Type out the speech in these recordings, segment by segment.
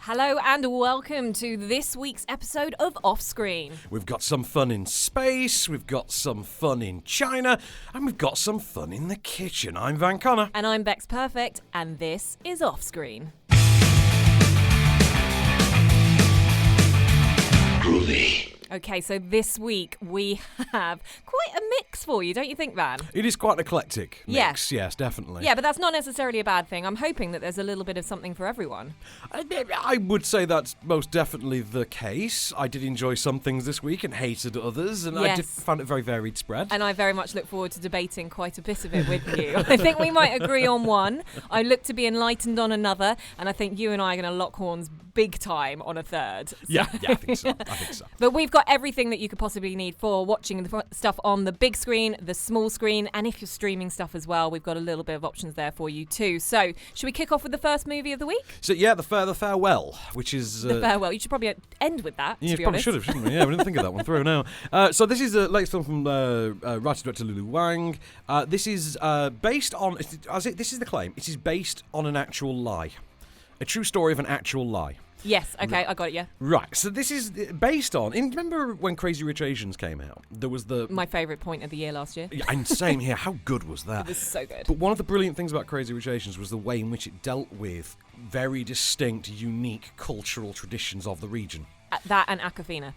Hello and welcome to this week's episode of Offscreen. We've got some fun in space, we've got some fun in China, and we've got some fun in the kitchen. I'm Van Connor. And I'm Bex Perfect, and this is Offscreen. Groovy. Okay, so this week we have quite a mix for you, don't you think, Van? It is quite an eclectic mix, yes, definitely. Yeah, but that's not necessarily a bad thing. I'm hoping that there's a little bit of something for everyone. I would say that's most definitely the case. I did enjoy some things this week and hated others, and I found it a very varied spread. And I very much look forward to debating quite a bit of it with you. I think we might agree on one. I look to be enlightened on another, and I think you and I are going to lock horns big time on a third. So. Yeah, I think so. But we've got everything that you could possibly need for watching the stuff on the big screen, the small screen, and if you're streaming stuff as well, we've got a little bit of options there for you too. So, should we kick off with the first movie of the week? So, yeah, The Farewell, which is... The Farewell. You should probably end with that, yeah, to be probably honest. should have, shouldn't we? Yeah, we didn't think of that one through now. So this is the latest film from writer-director Lulu Wang. This is based on... This is the claim. It is based on an actual lie. A true story of an actual lie. Yes, okay, I got it, yeah. Right, so this is based on... remember when Crazy Rich Asians came out? There was the... My favourite point of the year last year. Yeah, and same here. How good was that? It was so good. But one of the brilliant things about Crazy Rich Asians was the way in which it dealt with very distinct, unique cultural traditions of the region. That and Awkwafina.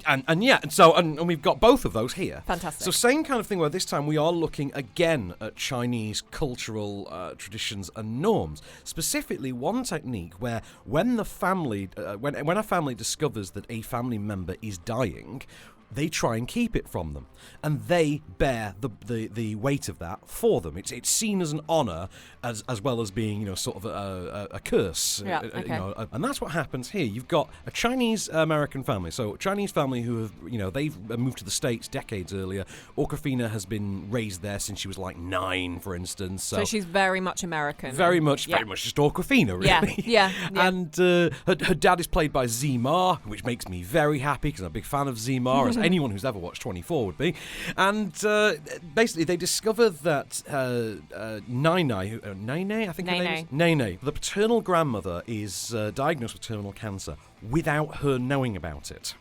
And we've got both of those here. Fantastic. So same kind of thing where this time we are looking again at Chinese cultural traditions and norms. Specifically, one technique where when the family, when a family discovers that a family member is dying, they try and keep it from them, and they bear the weight of that for them. It's seen as an honour as well as being sort of a curse. Yeah, okay. And that's what happens here. You've got a Chinese American family, so a Chinese family who have they've moved to the States decades earlier. Awkwafina has been raised there since she was like 9, for instance. So she's very much American. Very much just Awkwafina, really. Yeah. And her dad is played by Z-Ma, which makes me very happy because I'm a big fan of Z-Ma, as anyone who's ever watched 24 would be. And basically, they discover that Nene, I think her name is? Nene, the paternal grandmother, is diagnosed with terminal cancer without her knowing about it.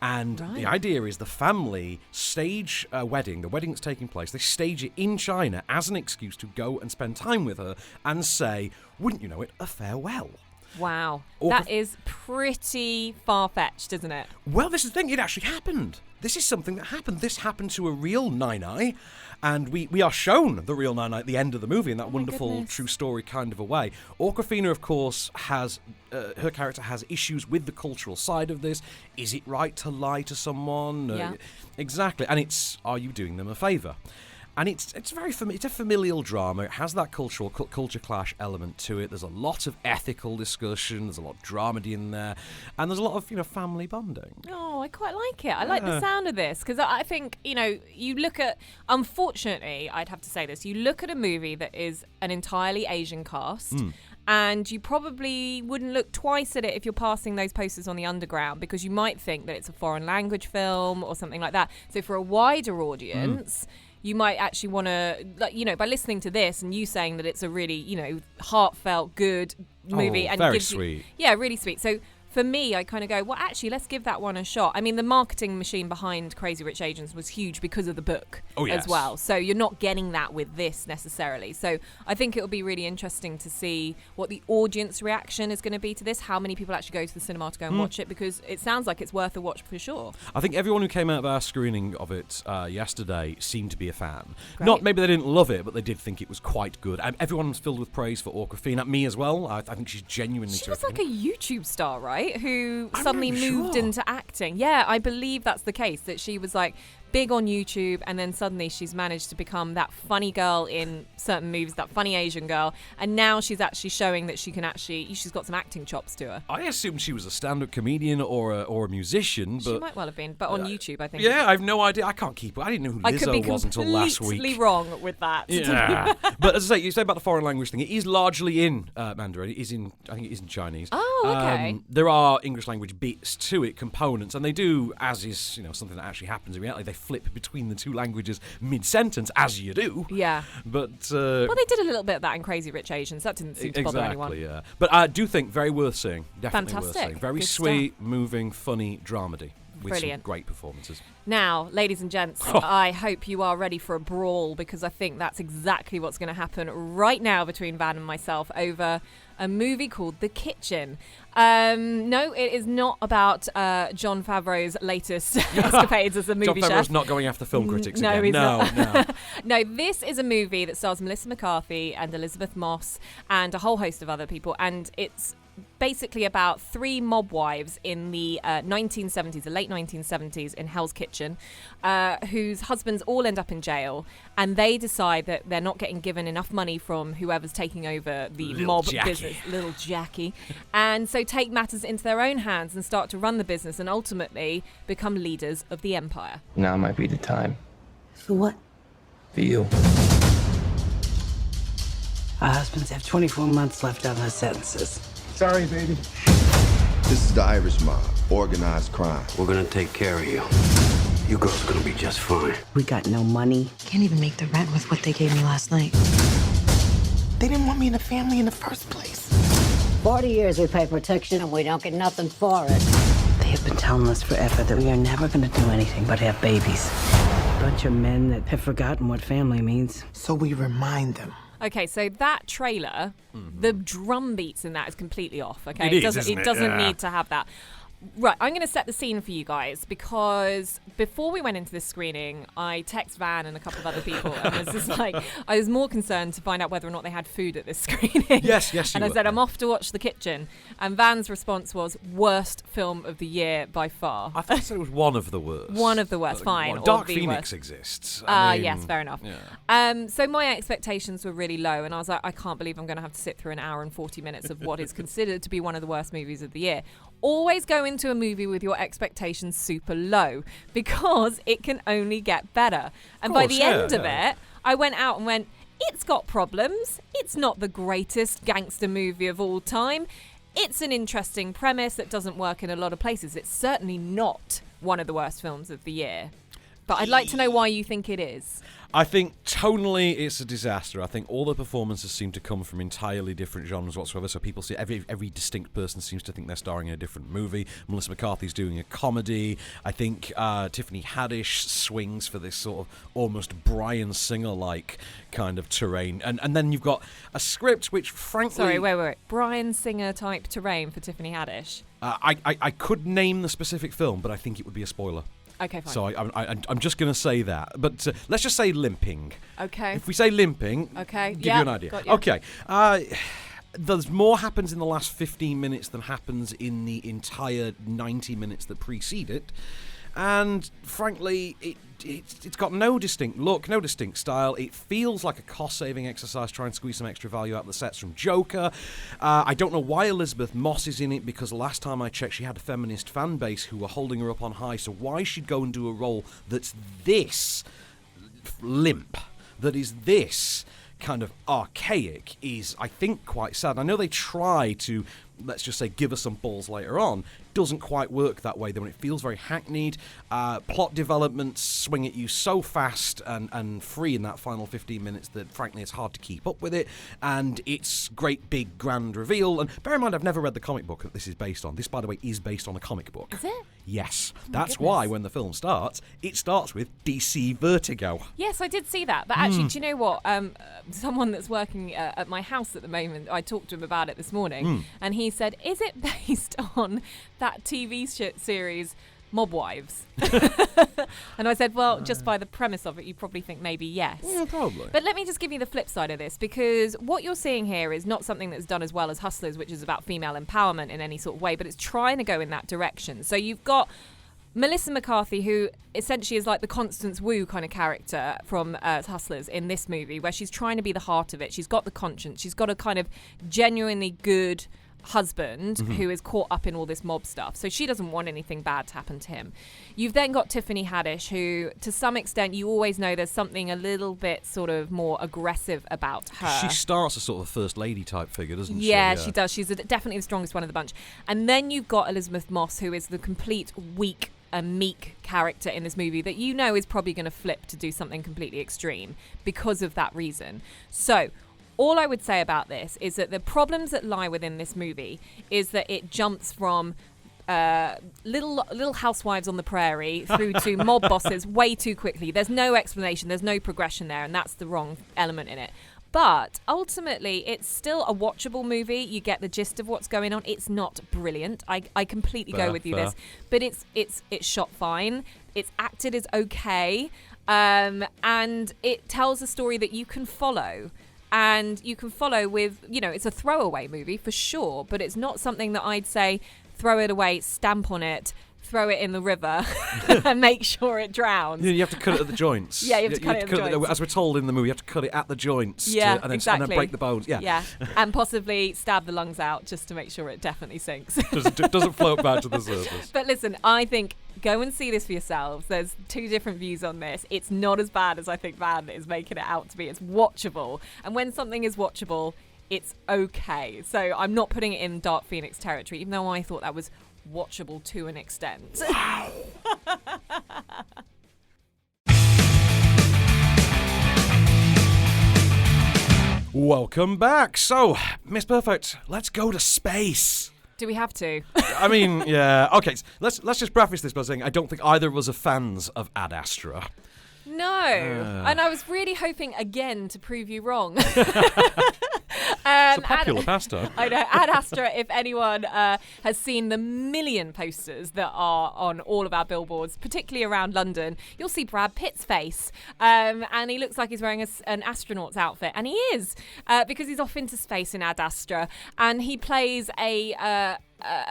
And the idea is the family stage a wedding, the wedding that's taking place, they stage it in China as an excuse to go and spend time with her and say, wouldn't you know it, a farewell. Wow. That is pretty far-fetched, isn't it? Well, this is the thing. It actually happened. This is something that happened. This happened to a real Nai, and we are shown the real Nai at the end of the movie in that wonderful true story kind of a way. Awkwafina, of course, has... her character has issues with the cultural side of this. Is it right to lie to someone? Yeah. Exactly. And it's, are you doing them a favour? And it's a familial drama. It has that culture clash element to it. There's a lot of ethical discussion. There's a lot of dramedy in there, and there's a lot of family bonding. Oh, I quite like it. I like the sound of this because I think you look at. Unfortunately, I'd have to say this. You look at a movie that is an entirely Asian cast. And you probably wouldn't look twice at it if you're passing those posters on the underground because you might think that it's a foreign language film or something like that. So for a wider audience, you might actually want to, by listening to this and you saying that it's a really, heartfelt, good movie. And very gives sweet. Yeah, really sweet. So for me, I kind of go, well, actually, let's give that one a shot. I mean, the marketing machine behind Crazy Rich Asians was huge because of the book as well. So you're not getting that with this necessarily. So I think it'll be really interesting to see what the audience reaction is going to be to this, how many people actually go to the cinema to go and watch it, because it sounds like it's worth a watch for sure. I think everyone who came out of our screening of it yesterday seemed to be a fan. Great. Not maybe they didn't love it, but they did think it was quite good. And everyone was filled with praise for Awkwafina. Me as well. I think she's genuinely She terrific. was like a YouTube star, right? Who I'm suddenly not even moved sure. into acting. Yeah, I believe that's the case, that she was like big on YouTube, and then suddenly she's managed to become that funny girl in certain movies, that funny Asian girl, and now she's actually showing that she's got some acting chops to her. I assumed she was a stand-up comedian or a musician, but She might well have been, but on YouTube, I think. yeah, I have no idea. I can't keep. I didn't know who I could be Lizzo was until last week. completely wrong with that. Yeah, but as I say, you say about the foreign language thing. It is largely in Mandarin. I think it is in Chinese. Oh, okay. There are English language bits to it, components, and they do, as is something that actually happens in reality. They flip between the two languages mid-sentence, as you do. Yeah. But well, they did a little bit of that in Crazy Rich Asians. That didn't seem to bother anyone. Exactly, yeah. But I do think very worth seeing. Definitely Fantastic. worth seeing. Very Good sweet, moving, funny dramedy with Brilliant. some great performances. Now, ladies and gents, I hope you are ready for a brawl, because I think that's exactly what's going to happen right now between Van and myself over a movie called The Kitchen. No, it is not about Jon Favreau's latest escapades as a movie Jon chef. Favreau's not going after film critics No, again. he's No, not. No, this is a movie that stars Melissa McCarthy and Elizabeth Moss and a whole host of other people, and it's basically about three mob wives in the 1970s, the late 1970s, in Hell's Kitchen, whose husbands all end up in jail, and they decide that they're not getting given enough money from whoever's taking over the mob business, little Jackie, and so take matters into their own hands and start to run the business and ultimately become leaders of the empire. Now might be the time. For what? For you. Our husbands have 24 months left on their sentences. Sorry, baby. This is the Irish mob, organized crime. We're gonna take care of you. You girls are gonna be just fine. We got no money. Can't even make the rent with what they gave me last night. They didn't want me in the family in the first place. 40 years we pay protection and we don't get nothing for it. They have been telling us forever that we are never going to do anything but have babies. Bunch of men that have forgotten what family means. So we remind them. Okay, so that trailer, the drum beats in that is completely off. Okay, It is, isn't it? doesn't Yeah. need to have that. Right, I'm going to set the scene for you guys, because before we went into this screening, I text Van and a couple of other people, and was just like, I was more concerned to find out whether or not they had food at this screening. Yes, And I you said, were. I'm off to watch The Kitchen. And Van's response was, worst film of the year by far. I thought it was one of the worst. One of the worst, fine. Well, or Dark the Phoenix worst. exists. Yes, fair enough. Yeah. So my expectations were really low, and I was like, I can't believe I'm going to have to sit through an hour and 40 minutes of what is considered to be one of the worst movies of the year. Always go into a movie with your expectations super low, because it can only get better. And by the end of it, I went out and went, it's got problems. It's not the greatest gangster movie of all time. It's an interesting premise that doesn't work in a lot of places. It's certainly not one of the worst films of the year. But I'd like to know why you think it is. I think tonally it's a disaster. I think all the performances seem to come from entirely different genres whatsoever. So people see every distinct person seems to think they're starring in a different movie. Melissa McCarthy's doing a comedy. I think Tiffany Haddish swings for this sort of almost Bryan Singer-like kind of terrain. And then you've got a script which, frankly... Sorry, wait. Bryan Singer type terrain for Tiffany Haddish. I could name the specific film, but I think it would be a spoiler. Okay, fine. So I'm just going to say that. But let's just say limping. Okay. If we say limping, Okay. give you an idea. Got you. Okay. There's more happens in the last 15 minutes than happens in the entire 90 minutes that precede it. And frankly, it's got no distinct look, no distinct style. It feels like a cost-saving exercise trying to squeeze some extra value out of the sets from Joker. I don't know why Elizabeth Moss is in it, because last time I checked, she had a feminist fan base who were holding her up on high. So why she'd go and do a role that's this limp, that is this kind of archaic, is, I think, quite sad. I know they try to, let's just say, give us some balls later on. Doesn't quite work that way, though. It feels very hackneyed. Plot developments swing at you so fast and free in that final 15 minutes that, frankly, it's hard to keep up with it. And it's great, big, grand reveal. And bear in mind, I've never read the comic book that this is based on. This, by the way, is based on a comic book. Is it? Yes. That's why, when the film starts, it starts with DC Vertigo. Yes, I did see that. But actually, do you know what? Someone that's working at my house at the moment, I talked to him about it this morning, and he said, is it based on that TV series Mob Wives? And I said, well, just by the premise of it, you probably think maybe yes. Yeah, probably. But let me just give you the flip side of this, because what you're seeing here is not something that's done as well as Hustlers, which is about female empowerment in any sort of way, but it's trying to go in that direction. So you've got Melissa McCarthy, who essentially is like the Constance Wu kind of character from Hustlers in this movie, where she's trying to be the heart of it. She's got the conscience. She's got a kind of genuinely good husband who is caught up in all this mob stuff. So she doesn't want anything bad to happen to him. You've then got Tiffany Haddish, who to some extent you always know there's something a little bit sort of more aggressive about her. She starts as sort of a first lady type figure, doesn't she? Yeah, she does. She's definitely the strongest one of the bunch. And then you've got Elizabeth Moss, who is the complete weak a meek character in this movie that you know is probably going to flip to do something completely extreme because of that reason. So all I would say about this is that the problems that lie within this movie is that it jumps from little housewives on the prairie through to mob bosses way too quickly. There's no explanation, there's no progression there, and that's the wrong element in it. But ultimately, it's still a watchable movie. You get the gist of what's going on. It's not brilliant. I completely go with you this, but it's shot fine. It's acted as okay, and it tells a story that you can follow. And you can follow with, it's a throwaway movie for sure, but it's not something that I'd say throw it away, stamp on it, throw it in the river and make sure it drowns. You have to cut it at the joints. Yeah, you have to cut it at the joints. As we're told in the movie, you have to cut it at the joints. Yeah, and exactly. And then break the bones. Yeah. And possibly stab the lungs out just to make sure it definitely sinks. doesn't float back to the surface. But listen, I think go and see this for yourselves. There's two different views on this. It's not as bad as I think Van is making it out to be. It's watchable. And when something is watchable, it's okay. So I'm not putting it in Dark Phoenix territory, even though I thought that was watchable to an extent. Wow. Welcome back. So, Miss Perfect, let's go to space. Do we have to? I mean, yeah. Okay, so let's just preface this by saying I don't think either of us are fans of Ad Astra. No. And I was really hoping again to prove you wrong. It's a popular pastime. I know. Ad Astra, if anyone has seen the million posters that are on all of our billboards, particularly around London, you'll see Brad Pitt's face. And he looks like he's wearing an astronaut's outfit. And he is, because he's off into space in Ad Astra. And he plays a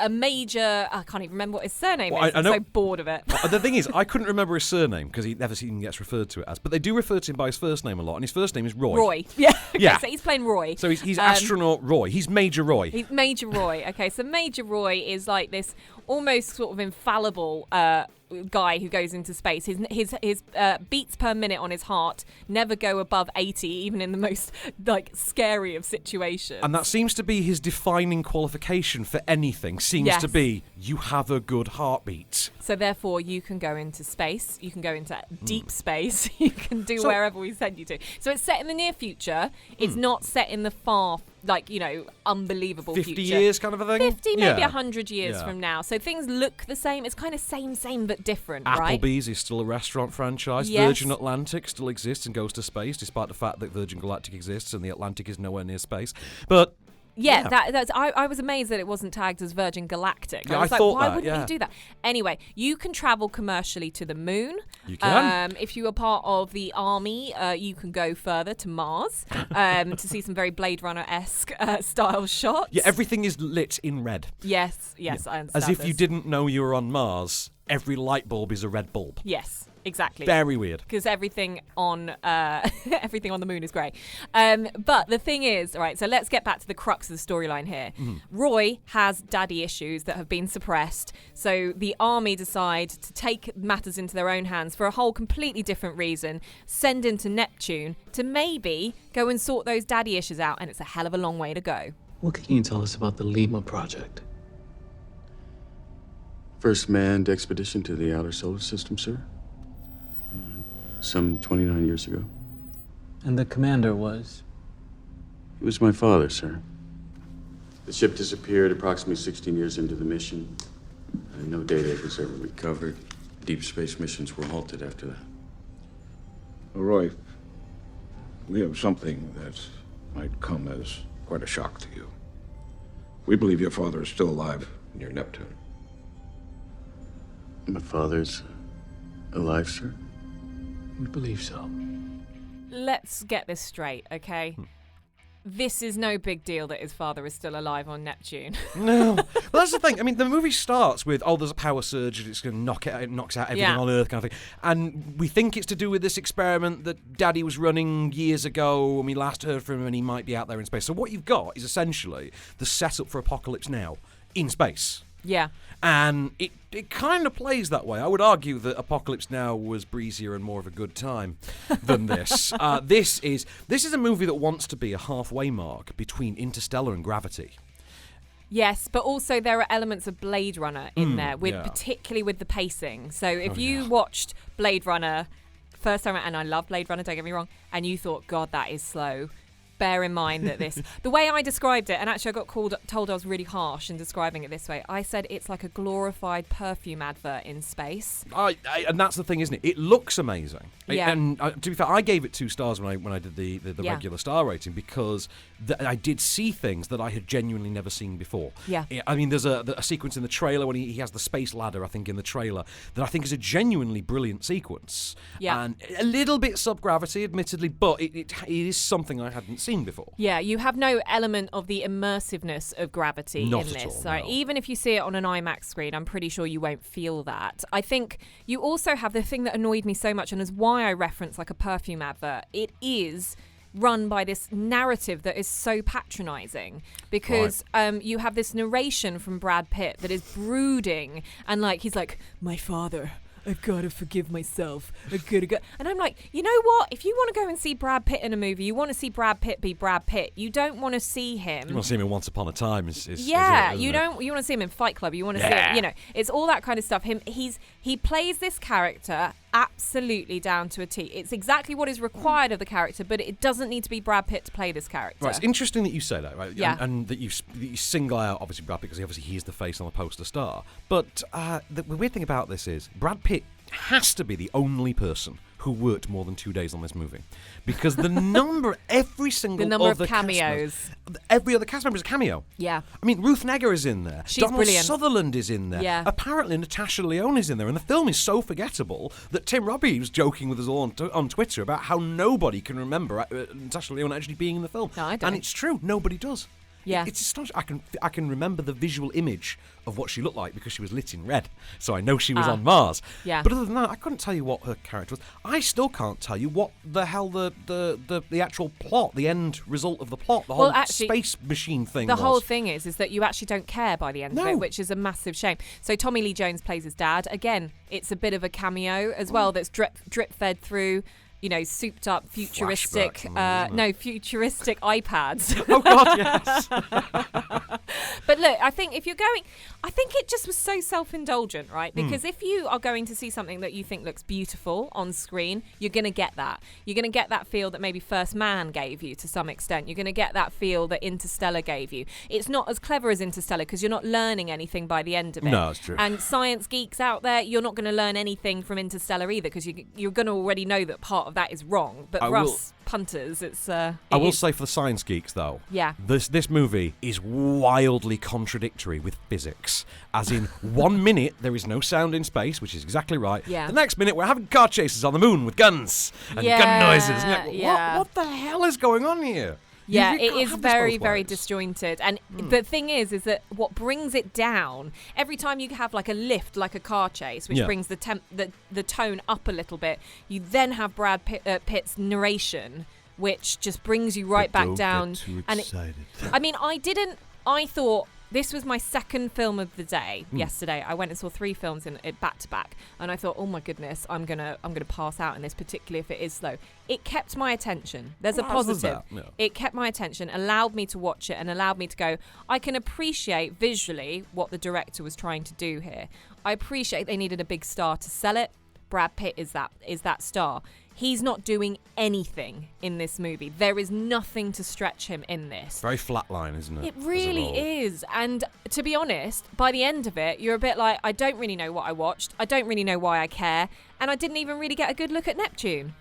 major... I can't even remember what his surname is. I'm so bored of it. The thing is, I couldn't remember his surname because he never even gets referred to it as. But they do refer to him by his first name a lot, and his first name is Roy. Roy. Yeah. Okay, yeah. So he's playing Roy. So he's astronaut Roy. He's Major Roy. He's Major Roy. Okay, so Major Roy is like this almost sort of infallible guy who goes into space. His beats per minute on his heart never go above 80, even in the most scary of situations. And that seems to be his defining qualification for anything. Seems to be you have a good heartbeat. So therefore, you can go into space. You can go into deep space. You can do wherever we send you to. So it's set in the near future. It's not set in the far, unbelievable 50 future. years kind of a thing? 50, maybe 100 years from now. So things look the same. It's kind of same, but different, right? Applebee's is still a restaurant franchise. Yes. Virgin Atlantic still exists and goes to space, despite the fact that Virgin Galactic exists and the Atlantic is nowhere near space. But... Yeah, that's. I was amazed that it wasn't tagged as Virgin Galactic. Yeah, I was I like, thought why that, wouldn't you do that? Anyway, you can travel commercially to the moon. You can. If you are part of the army, you can go further to Mars to see some very Blade Runner-esque style shots. Yeah, everything is lit in red. Yes, I understand. As if this. you didn't know you were on Mars. Every light bulb is a red bulb. Yes. Exactly. Very weird. Because everything on everything on the moon is grey. But the thing is, all right, so let's get back to the crux of the storyline here. Roy has daddy issues that have been suppressed. So the army decide to take matters into their own hands for a whole completely different reason, send him to Neptune to maybe go and sort those daddy issues out. And it's a hell of a long way to go. What can you tell us about the Lima project? First manned expedition to the outer solar system, sir. Some 29 years ago. And the commander was? He was my father, sir. The ship disappeared approximately 16 years into the mission. And no data was ever recovered. Deep space missions were halted after that. Roy, we have something that might come as quite a shock to you. We believe your father is still alive near Neptune. My father's alive, sir? We believe so. Let's get this straight, okay? This is no big deal that his father is still alive on Neptune. No. Well, that's the thing. I mean, the movie starts with, there's a power surge and it's going to knocks out everything on Earth kind of thing. And we think it's to do with this experiment that Daddy was running years ago when we last heard from him and he might be out there in space. So what you've got is essentially the setup for Apocalypse Now in space. Yeah. And it kind of plays that way. I would argue that Apocalypse Now was breezier and more of a good time than this. This is a movie that wants to be a halfway mark between Interstellar and Gravity. Yes, but also there are elements of Blade Runner in there, particularly with the pacing. So if you watched Blade Runner first time, and I love Blade Runner, don't get me wrong, and you thought, God, that is slow, bear in mind that the way I described it, and actually I got told I was really harsh in describing it this way, I said it's like a glorified perfume advert in space. And that's the thing, isn't it? It looks amazing. Yeah. And to be fair, I gave it 2 stars when I did the regular star rating, because I did see things that I had genuinely never seen before. Yeah. I mean, there's a sequence in the trailer when he has the space ladder, I think, in the trailer, that I think is a genuinely brilliant sequence. Yeah. And a little bit sub-gravity, admittedly, but it is something I hadn't seen before. Yeah, you have no element of the immersiveness of gravity Not in at this. all, no. Even if you see it on an IMAX screen, I'm pretty sure you won't feel that. I think you also have the thing that annoyed me so much, and is why I reference like a perfume advert. It is run by this narrative that is so patronizing, because you have this narration from Brad Pitt that is brooding, and like he's like, my father, I've got to forgive myself. I've got to go. And I'm like, you know what? If you want to go and see Brad Pitt in a movie, you want to see Brad Pitt be Brad Pitt. You don't want to see him. You want to see him in Once Upon a Time. You want to see him in Fight Club. You want to see him, you know, it's all that kind of stuff. He plays this character absolutely down to a T. It's exactly what is required of the character, but it doesn't need to be Brad Pitt to play this character. Right, it's interesting that you say that, right? Yeah. And that you single out, obviously, Brad Pitt, because obviously he is the face on the poster star. But the weird thing about this is Brad Pitt has to be the only person who worked more than 2 days on this movie, because the number, every of cameos, every other cast member is a cameo. Yeah, I mean, Ruth Negga is in there. She's Donald brilliant. Sutherland is in there. Yeah. Apparently, Natasha Lyonne is in there, and the film is so forgettable that Tim Robbie was joking with us all on Twitter about how nobody can remember Natasha Lyonne actually being in the film. No, I don't. And it's true, nobody does. Yeah. It's astonishing. I can remember the visual image of what she looked like because she was lit in red, so I know she was on Mars. Yeah. But other than that, I couldn't tell you what her character was. I still can't tell you what the hell the actual plot, the end result of the plot, the whole space machine thing The was. whole thing is that you actually don't care by the end of No. it, which is a massive shame. So Tommy Lee Jones plays his dad. Again, it's a bit of a cameo as well that's drip fed through, you know, souped up futuristic futuristic iPads. Oh God, yes. But look, I think if you're going, I think it just was so self-indulgent, right? Because if you are going to see something that you think looks beautiful on screen, you're going to get that. You're going to get that feel that maybe First Man gave you to some extent. You're going to get that feel that Interstellar gave you. It's not as clever as Interstellar because you're not learning anything by the end of it. No, that's true. And science geeks out there, you're not going to learn anything from Interstellar either, because you're going to already know that part of that is wrong. But for us punters, it's I will say for the science geeks though, yeah, this movie is wildly contradictory with physics. As in, 1 minute there is no sound in space, which is exactly right. Yeah. The next minute we're having car chases on the moon with guns and gun noises. And you're like, what the hell is going on here? Yeah, You it can't is have this very, both very ways. disjointed. And the thing is that what brings it down, every time you have like a lift, like a car chase, which brings the tone up a little bit, you then have Brad Pitt's narration, which just brings you right back down. Get too and excited. I thought this was my second film of the day yesterday. I went and saw 3 films in it back to back, and I thought, oh my goodness, I'm gonna pass out in this, particularly if it is slow. It kept my attention. There's a positive. Yeah. It kept my attention, allowed me to watch it, and allowed me to go, I can appreciate visually what the director was trying to do here. I appreciate they needed a big star to sell it. Brad Pitt is that star. He's not doing anything in this movie. There is nothing to stretch him in this. Very flatline, isn't it? It really is. And to be honest, by the end of it, you're a bit like, I don't really know what I watched. I don't really know why I care. And I didn't even really get a good look at Neptune.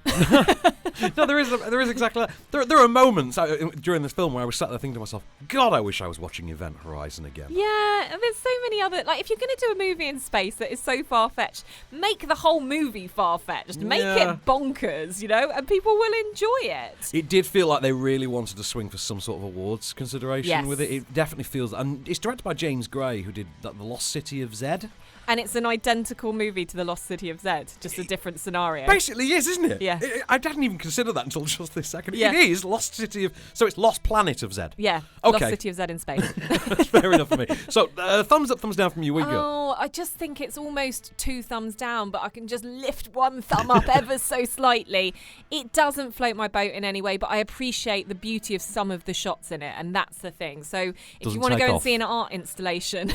No, there is exactly that. There are moments during this film where I was sat there thinking to myself, God, I wish I was watching Event Horizon again. Yeah, and there's so many other, like, if you're going to do a movie in space that is so far-fetched, make the whole movie far-fetched. Make it bonkers, you know, and people will enjoy it. It did feel like they really wanted to swing for some sort of awards consideration with it. It definitely feels, and it's directed by James Gray, who did The Lost City of Zed. And it's an identical movie to The Lost City of Zed, just a different scenario. Basically is, isn't it? Yeah. I didn't even consider that until just this second. Yeah. It is Lost City of... So it's Lost Planet of Zed. Yeah. Okay. Lost City of Zed in space. That's fair enough for me. So thumbs up, thumbs down from you. We go. Oh, what? I just think it's almost 2 thumbs down, but I can just lift 1 thumb up ever so slightly. It doesn't float my boat in any way, but I appreciate the beauty of some of the shots in it, and that's the thing. So if you want to go and see an art installation,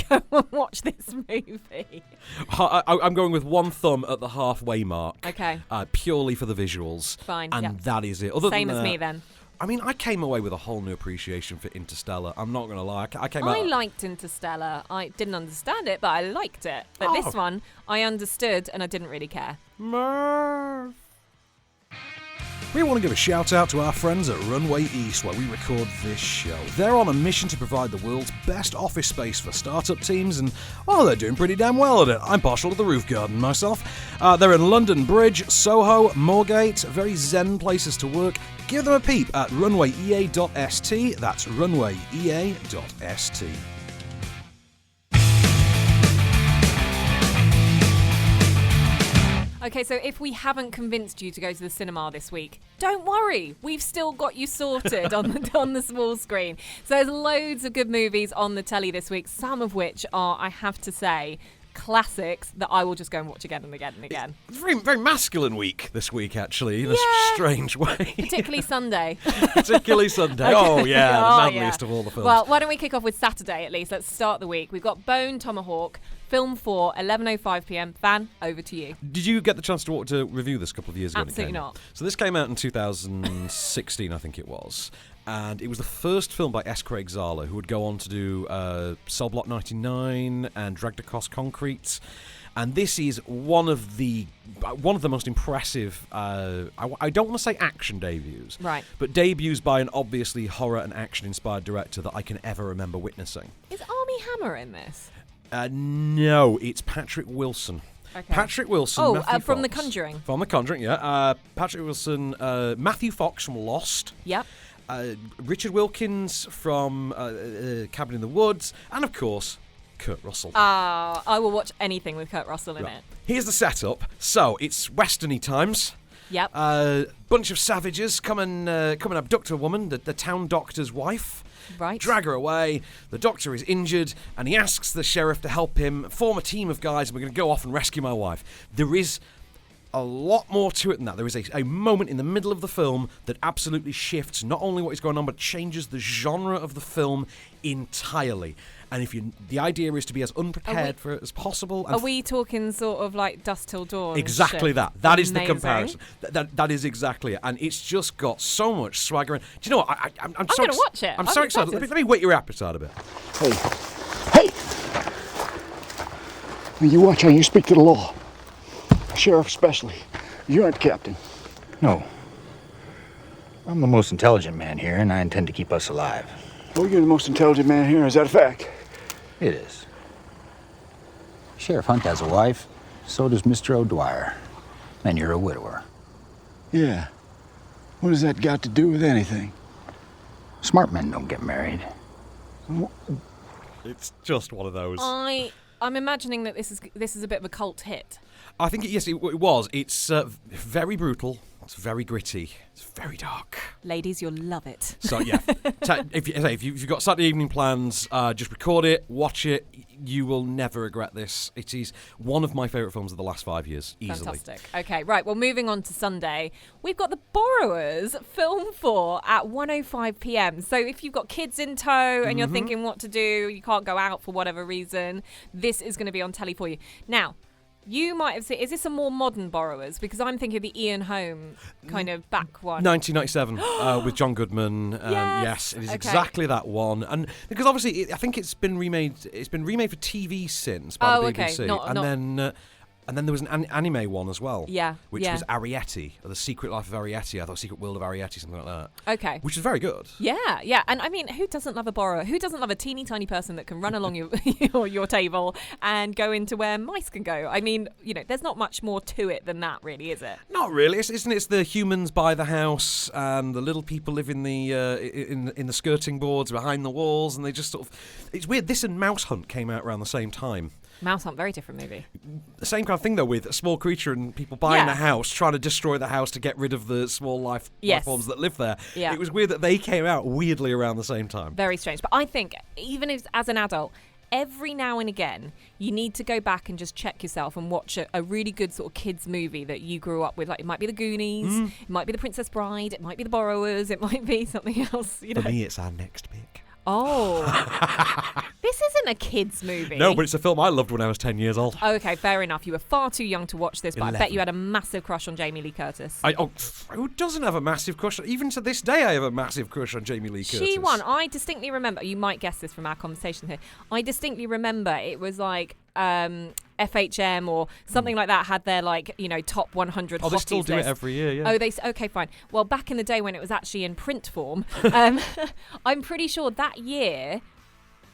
go and watch this movie. I'm going with 1 thumb at the halfway mark. Okay. Purely for the visuals. Fine. And that is it. Same as me then. I mean, I came away with a whole new appreciation for Interstellar. I'm not going to lie. I liked Interstellar. I didn't understand it, but I liked it. But this one, I understood and I didn't really care. Murph. We want to give a shout out to our friends at Runway East where we record this show. They're on a mission to provide the world's best office space for startup teams and, well, they're doing pretty damn well at it. I'm partial to the roof garden myself. They're in London Bridge, Soho, Moorgate, very zen places to work. Give them a peep at runwayea.st. That's runwayea.st. Okay, so if we haven't convinced you to go to the cinema this week, don't worry. We've still got you sorted on the small screen. So there's loads of good movies on the telly this week, some of which are, I have to say, classics that I will just go and watch again and again and again. Very, very masculine week this week, actually, in a strange way. Particularly Sunday. Particularly Sunday. Okay. Oh, yeah, the manliest of all the films. Well, why don't we kick off with Saturday at least? Let's start the week. We've got Bone Tomahawk, Film 4, 11:05 p.m. Van, over to you. Did you get the chance to review this a couple of years ago? Absolutely not. So this came out in 2016, I think it was. And it was the first film by S. Craig Zahler, who would go on to do Cell Block 99 and Dragged Across Concrete. And this is one of the most impressive, I don't want to say action debuts, right, but debuts by an obviously horror and action-inspired director that I can ever remember witnessing. Is Armie Hammer in this? No, it's Patrick Wilson. Okay. Patrick Wilson. Oh, Matthew from Fox. The Conjuring. From The Conjuring, yeah. Patrick Wilson, Matthew Fox from Lost. Yep. Richard Wilkins from Cabin in the Woods, and of course, Kurt Russell. I will watch anything with Kurt Russell in it. Here's the setup. So it's westerny times. Yep. Bunch of savages come and abduct a woman, the town doctor's wife. Right. Drag her away. The doctor is injured, and he asks the sheriff to help him form a team of guys, and we're going to go off and rescue my wife. There is a lot more to it than that. There is a moment in the middle of the film that absolutely shifts not only what is going on, but changes the genre of the film entirely. And the idea is to be as unprepared for it as possible. And are we talking sort of like Dusk Till Dawn? Exactly that. That is the Amazing. comparison. That is exactly it. And it's just got so much swagger. And do you know what? I'm so going to watch it. I'm so excited. Let me whet your appetite a bit. Hey! You watch how you speak to the law. Sheriff especially. You aren't captain. No. I'm the most intelligent man here, and I intend to keep us alive. Oh, you're the most intelligent man here. Is that a fact? It is. Sheriff Hunt has a wife. So does Mr. O'Dwyer. And you're a widower. Yeah. What has that got to do with anything? Smart men don't get married. It's just one of those. I'm imagining that this is a bit of a cult hit. I think it was. It's very brutal. It's very gritty. It's very dark. Ladies, you'll love it. So yeah, if you've got Saturday evening plans, just record it, watch it. You will never regret this. It is one of my favourite films of the last 5 years, easily. Fantastic. Okay, right. Well, moving on to Sunday, we've got The Borrowers, Film 4 at 1:05 p.m. So if you've got kids in tow and you're thinking what to do, you can't go out for whatever reason, this is going to be on telly for you. Now, you might have seen, is this a more modern Borrowers? Because I'm thinking of the Ian Holm kind of back one. 1997 with John Goodman. Yes, it is exactly that one. And because obviously, I think it's been remade. It's been remade for TV since by the BBC. And then there was an anime one as well. Yeah. Which was Arietti, or The Secret Life of Arietti. I thought Secret World of Arietti, something like that. Okay. Which is very good. Yeah. And I mean, who doesn't love a borrower? Who doesn't love a teeny tiny person that can run along your table and go into where mice can go? I mean, there's not much more to it than that, really, is it? Not really. It's the humans buy the house and the little people live in the in the skirting boards behind the walls, and they just sort of. It's weird. This and Mouse Hunt came out around the same time. Mouse Hunt, very different movie. The same kind of thing, though, with a small creature and people buying the house, trying to destroy the house to get rid of the small life forms that live there. Yeah. It was weird that they came out weirdly around the same time. Very strange. But I think, even as an adult, every now and again, you need to go back and just check yourself and watch a really good sort of kids movie that you grew up with. Like, it might be The Goonies, it might be The Princess Bride, it might be The Borrowers, it might be something else. You know? For me, it's our next pick. Oh. This isn't a kids movie. No, but it's a film I loved when I was 10 years old. Oh, okay, fair enough. You were far too young to watch this, but 11. I bet you had a massive crush on Jamie Lee Curtis. Who doesn't have a massive crush? Even to this day, I have a massive crush on Jamie Lee Curtis. She won. I distinctly remember, you might guess this from our conversation here, I distinctly remember it was like FHM or something like that had their, like, you know, top 100 hotties. Oh, they still do list. it every year, yeah. Oh, okay, fine. Well, back in the day when it was actually in print form, I'm pretty sure that year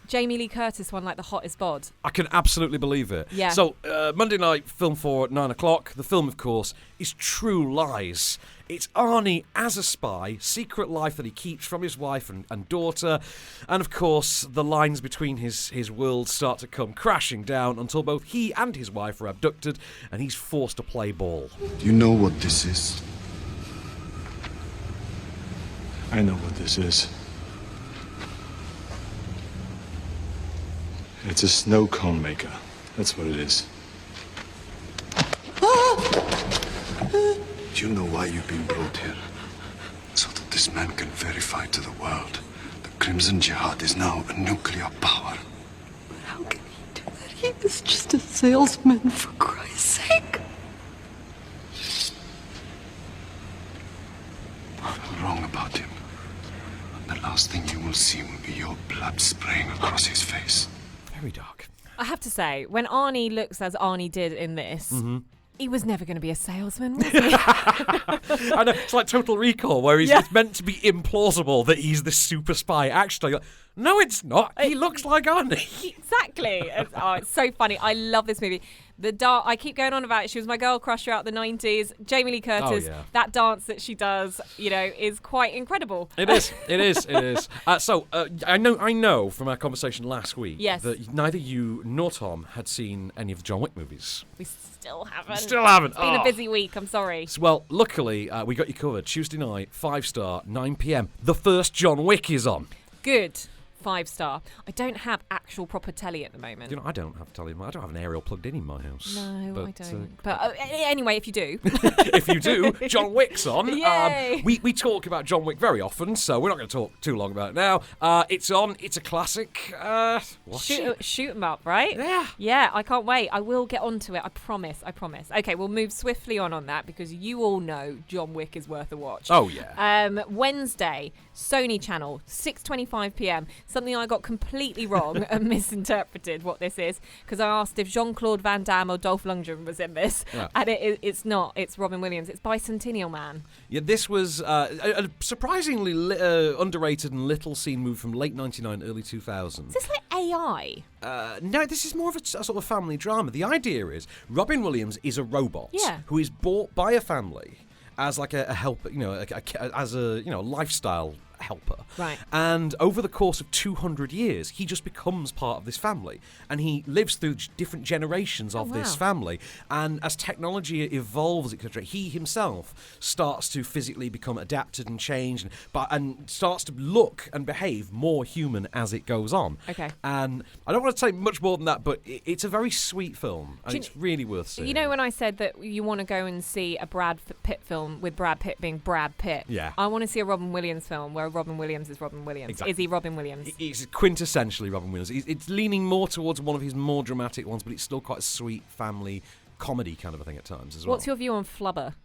Jamie Lee Curtis won like the hottest bod. I can absolutely believe it. Yeah. So, Monday night, film 4 at 9 o'clock. The film, of course, is True Lies. It's Arnie as a spy, secret life that he keeps from his wife and daughter. And, of course, the lines between his worlds start to come crashing down until both he and his wife are abducted and he's forced to play ball. Do you know what this is? I know what this is. It's a snow cone maker. That's what it is. Do you know why you've been brought here? So that this man can verify to the world the Crimson Jihad is now a nuclear power. But how can he do that? He was just a salesman, for Christ's sake. You're wrong about him. The last thing you will see will be your blood spraying across his face. Very dark. I have to say, when Arnie looks as Arnie did in this, he was never going to be a salesman, was he? I know, it's like Total Recall, where it's meant to be implausible that he's this super spy. Actually, like, no, it's not. He looks like Arnie. Exactly. It's so funny. I love this movie. I keep going on about it. She was my girl crush throughout the 90s. Jamie Lee Curtis, that dance that she does, you know, is quite incredible. It is. So, I know from our conversation last week that neither you nor Tom had seen any of the John Wick movies. We still haven't. Still haven't. It's been a busy week. I'm sorry. Well, luckily, we got you covered. Tuesday night, 5-star, 9 p.m. The first John Wick is on. Good. 5-star. I don't have actual proper telly at the moment. You know, I don't have telly. I don't have an aerial plugged in my house. No, I don't. But anyway, if you do. If you do, John Wick's on. Yay! We talk about John Wick very often, so we're not going to talk too long about it now. It's on. It's a classic. Shoot 'em up, right? Yeah. Yeah, I can't wait. I will get onto it. I promise. Okay, we'll move swiftly on that because you all know John Wick is worth a watch. Oh, yeah. Wednesday, Sony Channel, 6:25 p.m. Something I got completely wrong and misinterpreted what this is because I asked if Jean-Claude Van Damme or Dolph Lundgren was in this, and it's not. It's Robin Williams. It's Bicentennial Man. Yeah, this was a surprisingly underrated and little seen movie from late 99, early 2000. Is this like AI? No, this is more of a sort of family drama. The idea is Robin Williams is a robot who is bought by a family as like a helper, you know, as a lifestyle helper. Right. And over the course of 200 years, he just becomes part of this family. And he lives through different generations of this family. And as technology evolves, etc., he himself starts to physically become adapted and change and starts to look and behave more human as it goes on. Okay. And I don't want to say much more than that, but it's a very sweet film. And it's really worth seeing. You know when I said that you want to go and see a Brad Pitt film with Brad Pitt being Brad Pitt? Yeah. I want to see a Robin Williams film where Robin Williams is Robin Williams. Exactly. Is he Robin Williams? It's quintessentially Robin Williams. It's leaning more towards one of his more dramatic ones, but it's still quite a sweet family comedy kind of a thing at times as well. What's your view on Flubber?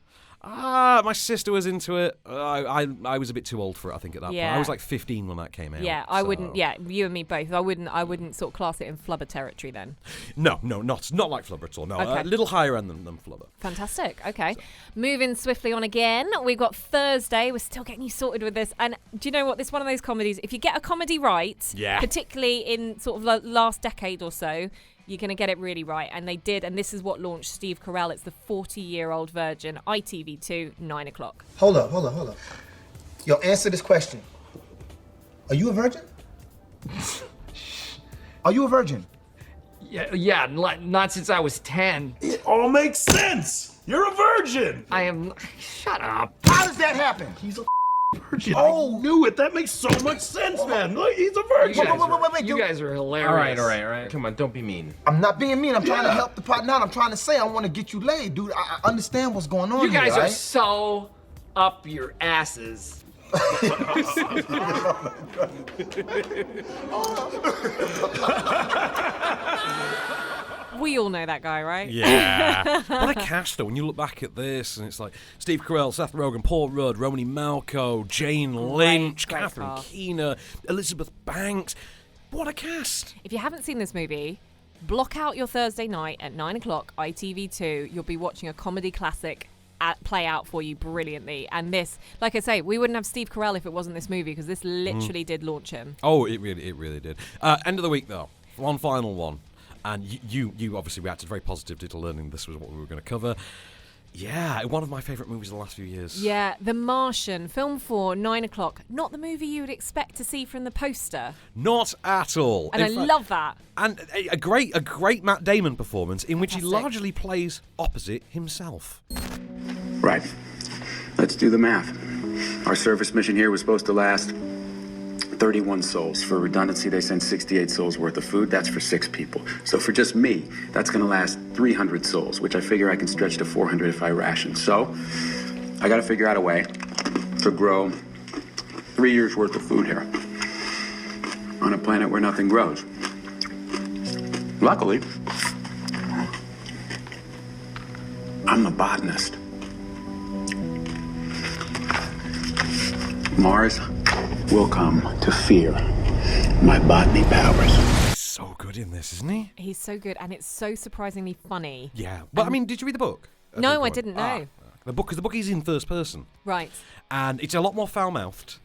My sister was into it. I was a bit too old for it, I think, at that point. Yeah. I was like 15 when that came out. Yeah, I wouldn't. Yeah, you and me both. I wouldn't sort of class it in Flubber territory then. No, not like Flubber at all. No, Okay. a little higher end than Flubber. Fantastic. Okay, moving swiftly on again. We've got Thursday. We're still getting you sorted with this. And do you know what? This is one of those comedies. If you get a comedy right, particularly in sort of the last decade or so, you're going to get it really right. And they did. And this is what launched Steve Carell. It's the 40-year-old virgin. ITV2, 9 o'clock. Hold up. Yo, answer this question. Are you a virgin? Are you a virgin? Yeah, not since I was 10. It all makes sense. You're a virgin. I am. Shut up. How does that happen? He's a virgin. I knew it. That makes so much sense, man. Look, he's a virgin. Wait, You dude. guys are hilarious. All right. Come on, don't be mean. I'm not being mean. I'm trying to help the partner out. I'm trying to say I want to get you laid, dude. I understand what's going on You guys here, are right? so up your asses. We all know that guy, right? Yeah. What a cast, though, when you look back at this, and it's like Steve Carell, Seth Rogen, Paul Rudd, Romany Malco, Jane Lynch, great Catherine cast. Keener, Elizabeth Banks. What a cast. If you haven't seen this movie, block out your Thursday night at 9 o'clock, ITV2. You'll be watching a comedy classic play out for you brilliantly. And this, like I say, we wouldn't have Steve Carell if it wasn't this movie, because this literally did launch him. Oh, it really did. End of the week, though. One final one. And you obviously reacted very positively to learning this was what we were going to cover. Yeah, one of my favourite movies of the last few years. Yeah, The Martian, film for 9 o'clock. Not the movie you would expect to see from the poster. Not at all. And I love that. And a great Matt Damon performance in which he Fantastic. largely plays opposite himself. Right. Let's do the math. Our service mission here was supposed to last 31 souls. For redundancy, they sent 68 souls worth of food. That's for 6 people. So for just me, that's going to last 300 souls, which I figure I can stretch to 400 if I ration. So I got to figure out a way to grow 3 years worth of food here on a planet where nothing grows. Luckily, I'm a botanist. Mars will come to fear my botany powers. He's so good in this, isn't he? He's so good, and it's so surprisingly funny. Yeah. Well, I mean, did you read the book? No, I didn't know. The book is in first person. Right. And it's a lot more foul-mouthed,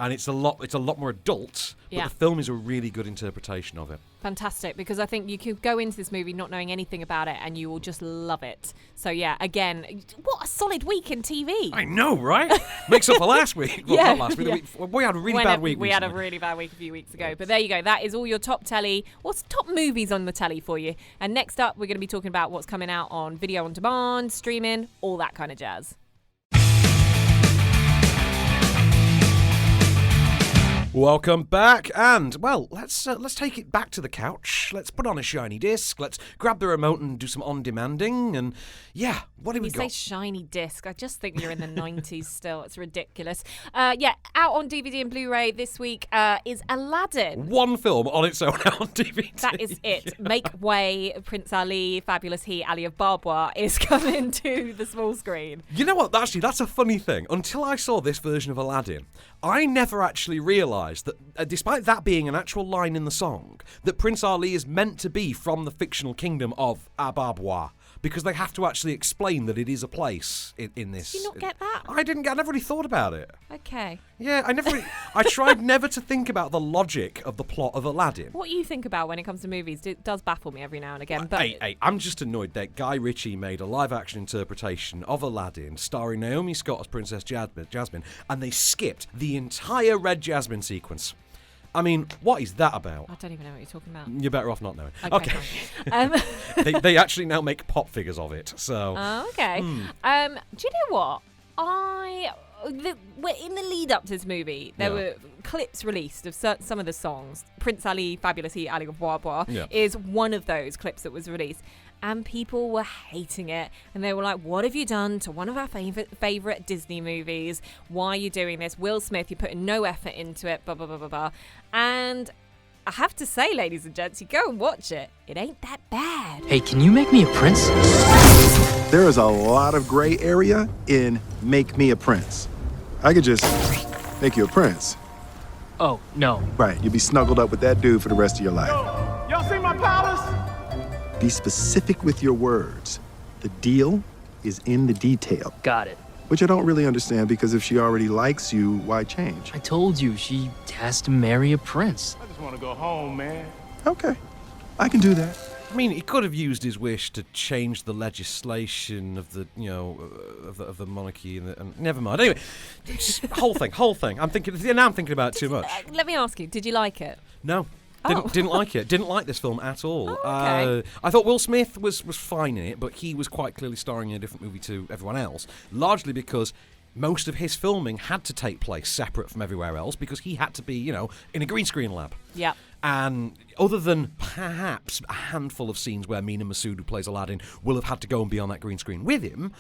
and it's a lot more adult, but Yeah. the film is a really good interpretation of it. Fantastic, because I think you could go into this movie not knowing anything about it and you will just love it. So yeah, again, what a solid week in TV. I know, right? Makes up for last week. Well, Yeah, not last week. yeah. We had a really bad week We had a recently. really bad week a few weeks ago. But there you go. That is all your top telly. What's top movies on the telly for you? And next up, we're going to be talking about what's coming out on video on demand, streaming, all that kind of jazz. Welcome back, and well, let's take it back to the couch. Let's put on a shiny disc. Let's grab the remote and do some on-demanding. And yeah, what do we You got? say shiny disc. I just think you're in the 90s still. It's ridiculous. Yeah, out on DVD and Blu-ray this week is Aladdin. One film on its own out on DVD. That is it. Make way, Prince Ali, Fabulous He, Ali of Barbois is coming to the small screen. You know what? Actually, that's a funny thing. Until I saw this version of Aladdin, I never actually realised that, despite that being an actual line in the song, that Prince Ali is meant to be from the fictional kingdom of Barbois, because they have to actually explain that it is a place in this. Did you not get that? I never really thought about it. Okay. Yeah, I tried never to think about the logic of the plot of Aladdin. What you think about when it comes to movies does baffle me every now and again. But Hey, I'm just annoyed that Guy Ritchie made a live-action interpretation of Aladdin starring Naomi Scott as Princess Jasmine, and they skipped the entire Red Jasmine sequence. I mean, what is that about? I don't even know what you're talking about. You're better off not knowing. Okay. They actually now make pop figures of it, so... Oh, okay. Do you know what? In the lead up to this movie, there were clips released of some of the songs. Prince Ali, Fabulous He, Ali of Barbois is one of those clips that was released. And people were hating it. And they were like, what have you done to one of our favourite Disney movies? Why are you doing this? Will Smith, you're putting no effort into it, blah, blah, blah, blah, blah. And I have to say, ladies and gents, you go and watch it. It ain't that bad. Hey, can you make me a prince? There is a lot of gray area in Make Me a Prince. I could just make you a prince. Oh, no. Right, you'll be snuggled up with that dude for the rest of your life. Y'all see my palace? Be specific with your words. The deal is in the detail. Got it. Which I don't really understand, because if she already likes you, why change? I told you, she has to marry a prince. I just want to go home, man. Okay, I can do that. I mean, he could have used his wish to change the legislation of the, of the monarchy, and never mind. Anyway, whole thing. I'm thinking about it too much. Let me ask you, did you like it? No. Didn't like it. Didn't like this film at all. Oh, okay. I thought Will Smith was fine in it, but he was quite clearly starring in a different movie to everyone else, largely because most of his filming had to take place separate from everywhere else because he had to be, in a green screen lab. Yeah. And other than perhaps a handful of scenes where Mina Massoud, who plays Aladdin, will have had to go and be on that green screen with him,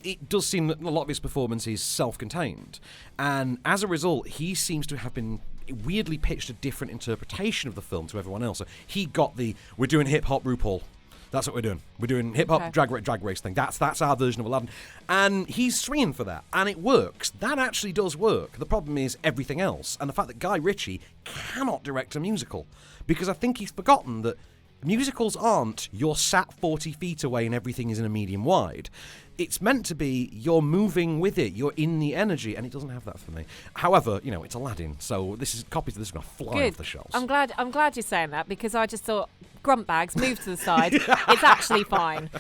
it does seem that a lot of his performance is self-contained. And as a result, he seems to have been weirdly pitched a different interpretation of the film to everyone else. So he got we're doing hip-hop RuPaul. That's what we're doing. We're doing hip-hop drag race thing. That's our version of Aladdin. And he's swinging for that. And it works. That actually does work. The problem is everything else. And the fact that Guy Ritchie cannot direct a musical. Because I think he's forgotten that musicals aren't you're sat 40 feet away and everything is in a medium wide. It's meant to be you're moving with it, you're in the energy, and it doesn't have that for me. However, it's Aladdin, so copies of this are going to fly off the shelves. I'm glad you're saying that because I just thought grunt bags, move to the side. It's actually fine.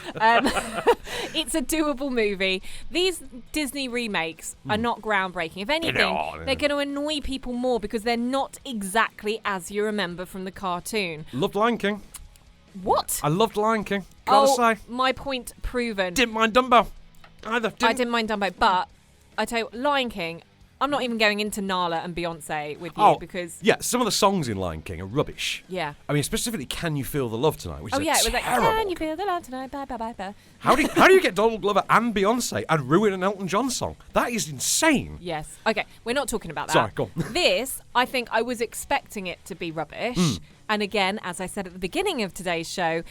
It's a doable movie. These Disney remakes are not groundbreaking. If anything, they're going to annoy people more because they're not exactly as you remember from the cartoon. Loved Lion King. What? I loved Lion King. Gotta say. My point proven. Didn't mind Dumbo either. I didn't mind Dumbo, but I tell you, Lion King. I'm not even going into Nala and Beyonce with you because some of the songs in Lion King are rubbish. Yeah. I mean, specifically, "Can You Feel the Love Tonight," which is it was like, terrible. "Can you feel the love tonight?" Bye bye bye bye. How do you get Donald Glover and Beyonce and ruin an Elton John song? That is insane. Yes. Okay, we're not talking about that. Sorry, go on. This, I think, I was expecting it to be rubbish. And again, as I said at the beginning of today's show,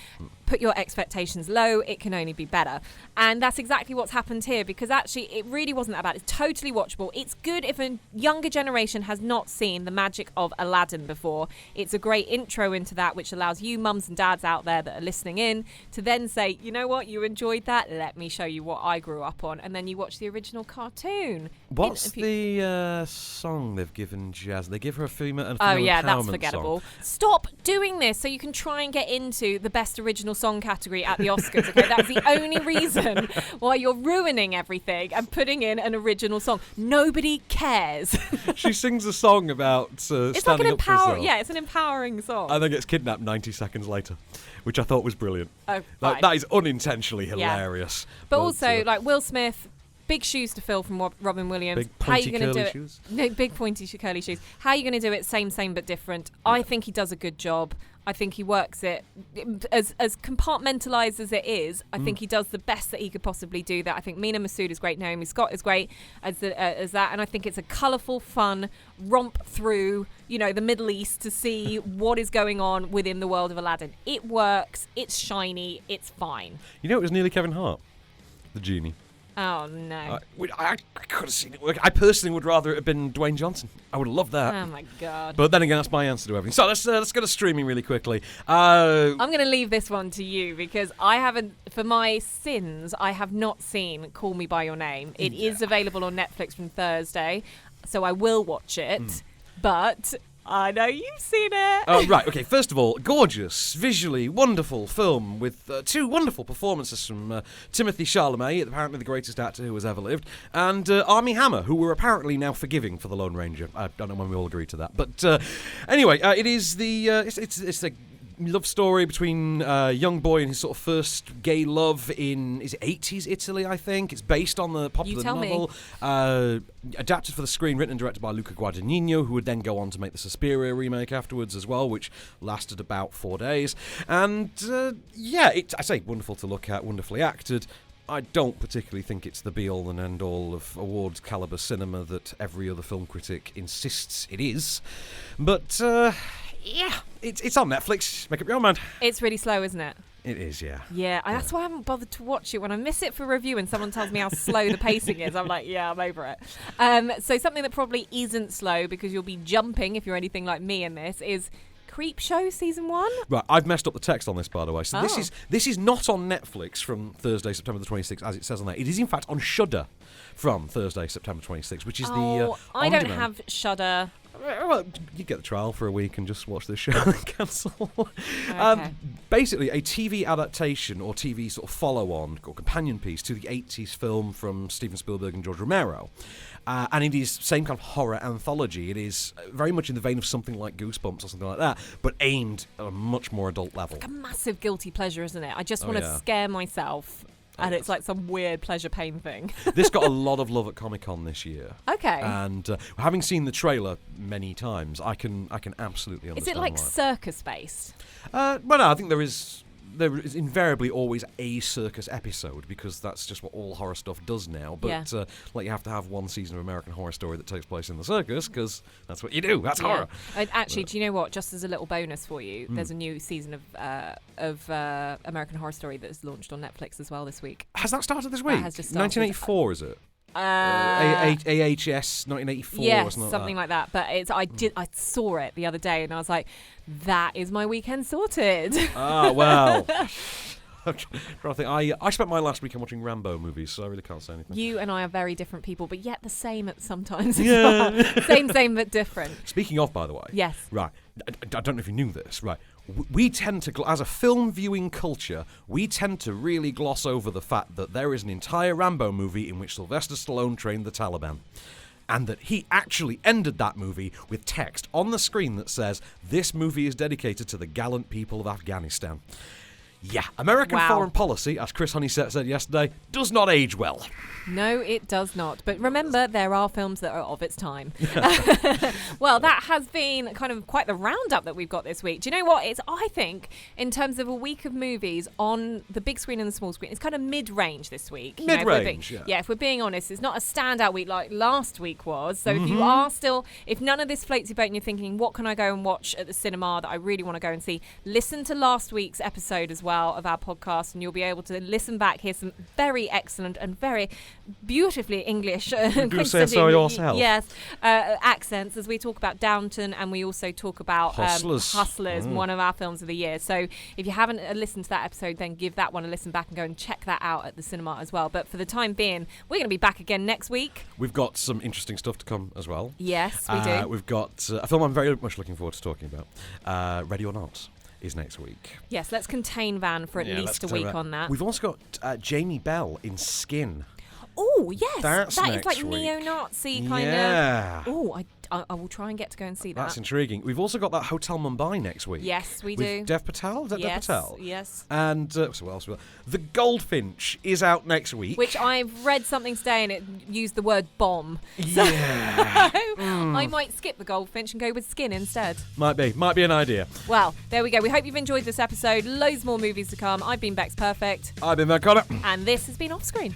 put your expectations low, it can only be better. And that's exactly what's happened here because actually it really wasn't that bad. It's totally watchable. It's good if a younger generation has not seen the magic of Aladdin before. It's a great intro into that, which allows you mums and dads out there that are listening in to then say, you know what, you enjoyed that? Let me show you what I grew up on. And then you watch the original cartoon. What's the song they've given Jazz? They give her a female Oh yeah, that's empowerment forgettable. song. Stop doing this so you can try and get into the best original song category at the Oscars. Okay, that's the only reason why you're ruining everything and putting in an original song. Nobody cares. She sings a song about It's standing like an up for herself. Yeah, it's an empowering song. And then gets kidnapped 90 seconds later, which I thought was brilliant. Oh, fine. That is unintentionally hilarious. But also, like Will Smith, big shoes to fill from Robin Williams. Big pointy curly shoes. No, big pointy curly shoes. How are you going to do it? Same but different. I think he does a good job. I think he works it as compartmentalised as it is. I think he does the best that he could possibly do that. I think Mina Massoud is great. Naomi Scott is great as that. And I think it's a colourful, fun romp through, the Middle East to see what is going on within the world of Aladdin. It works. It's shiny. It's fine. It was nearly Kevin Hart, the genie. Oh, no. I could have seen it work. I personally would rather it have been Dwayne Johnson. I would have loved that. Oh, my God. But then again, that's my answer to everything. So let's go to streaming really quickly. I'm going to leave this one to you because I haven't, for my sins, I have not seen Call Me By Your Name. It is available on Netflix from Thursday, so I will watch it. But I know you've seen it. Right, okay. First of all, gorgeous, visually wonderful film with two wonderful performances from Timothée Chalamet, apparently the greatest actor who has ever lived, and Armie Hammer, who we're apparently now forgiving for The Lone Ranger. I don't know when we all agree to that. But anyway, it is it's the love story between a young boy and his sort of first gay love in 80s Italy, I think. It's based on the popular novel. Adapted for the screen, written and directed by Luca Guadagnino, who would then go on to make the Suspiria remake afterwards as well, which lasted about 4 days. And I say wonderful to look at, wonderfully acted. I don't particularly think it's the be-all and end-all of awards caliber cinema that every other film critic insists it is. But it's on Netflix. Make up your own mind. It's really slow, isn't it? It is, yeah. Yeah, that's why I haven't bothered to watch it. When I miss it for review and someone tells me how slow the pacing is, I'm like, yeah, I'm over it. So something that probably isn't slow because you'll be jumping if you're anything like me in this is Creep Show Season 1. Right, I've messed up the text on this, by the way. So this is not on Netflix from Thursday, September the 26th, as it says on there. It is, in fact, on Shudder from Thursday, September 26th, which is the I don't have Shudder. Well, you get the trial for a week and just watch this show and cancel. Okay. Basically, a TV adaptation or TV sort of follow-on or companion piece to the 80s film from Steven Spielberg and George Romero. And it is same kind of horror anthology. It is very much in the vein of something like Goosebumps or something like that, but aimed at a much more adult level. Like a massive guilty pleasure, isn't it? I just want to scare myself And it's like some weird pleasure pain thing. This got a lot of love at Comic-Con this year. Okay. And having seen the trailer many times, I can absolutely understand. Is it like why. circus-based? Well, no, I think there is invariably always a circus episode because that's just what all horror stuff does now. But like you have to have one season of American Horror Story that takes place in the circus because that's what you do. That's horror. Actually, do you know what? Just as a little bonus for you, there's a new season of American Horror Story that is launched on Netflix as well this week. Has that started this week? That has just started. 1984, is it? AHS 1984 yes, or something like that. But I saw it the other day and I was like, that is my weekend sorted. Well. I'm trying to think. I spent my last weekend watching Rambo movies, so I really can't say anything. You and I are very different people, but yet the same at sometimes as well. Same but different. Speaking of, by the way. Yes. Right. I don't know if you knew this. Right. We tend to, as a film viewing culture, we tend to really gloss over the fact that there is an entire Rambo movie in which Sylvester Stallone trained the Taliban. And that he actually ended that movie with text on the screen that says, "This movie is dedicated to the gallant people of Afghanistan." Yeah, American foreign policy, as Chris Honeysett said yesterday, does not age well. No, it does not. But remember, there are films that are of its time. Well, that has been kind of quite the roundup that we've got this week. Do you know what? I think, in terms of a week of movies on the big screen and the small screen, it's kind of mid-range this week. Mid-range, yeah, if we're being honest, it's not a standout week like last week was. So if you are still, if none of this floats your boat and you're thinking, what can I go and watch at the cinema that I really want to go and see, listen to last week's episode as well of our podcast and you'll be able to listen back, hear some very excellent and very beautifully English do say so yourself. Yes, accents as we talk about Downton and we also talk about Hustlers, one of our films of the year. So if you haven't listened to that episode, then give that one a listen back and go and check that out at the cinema as well. But for the time being, we're going to be back again next week. We've got some interesting stuff to come as well. Yes, we do. We've got a film I'm very much looking forward to talking about. Ready or Not is next week. Yes, let's contain Van for at least a week on that. We've also got Jamie Bell in Skin. Oh, yes. That is like week. neo-Nazi kind of. Oh, I will try and get to go and see that. That's intriguing. We've also got that Hotel Mumbai next week. Yes, we with do. Dev Patel? Is that Dev Patel? Yes. And so what else? The Goldfinch is out next week. Which I've read something today and it used the word bomb. Yeah. So I might skip the Goldfinch and go with Skin instead. Might be an idea. Well, there we go. We hope you've enjoyed this episode. Loads more movies to come. I've been Bex Perfect. I've been Van Connor. And this has been Off Screen.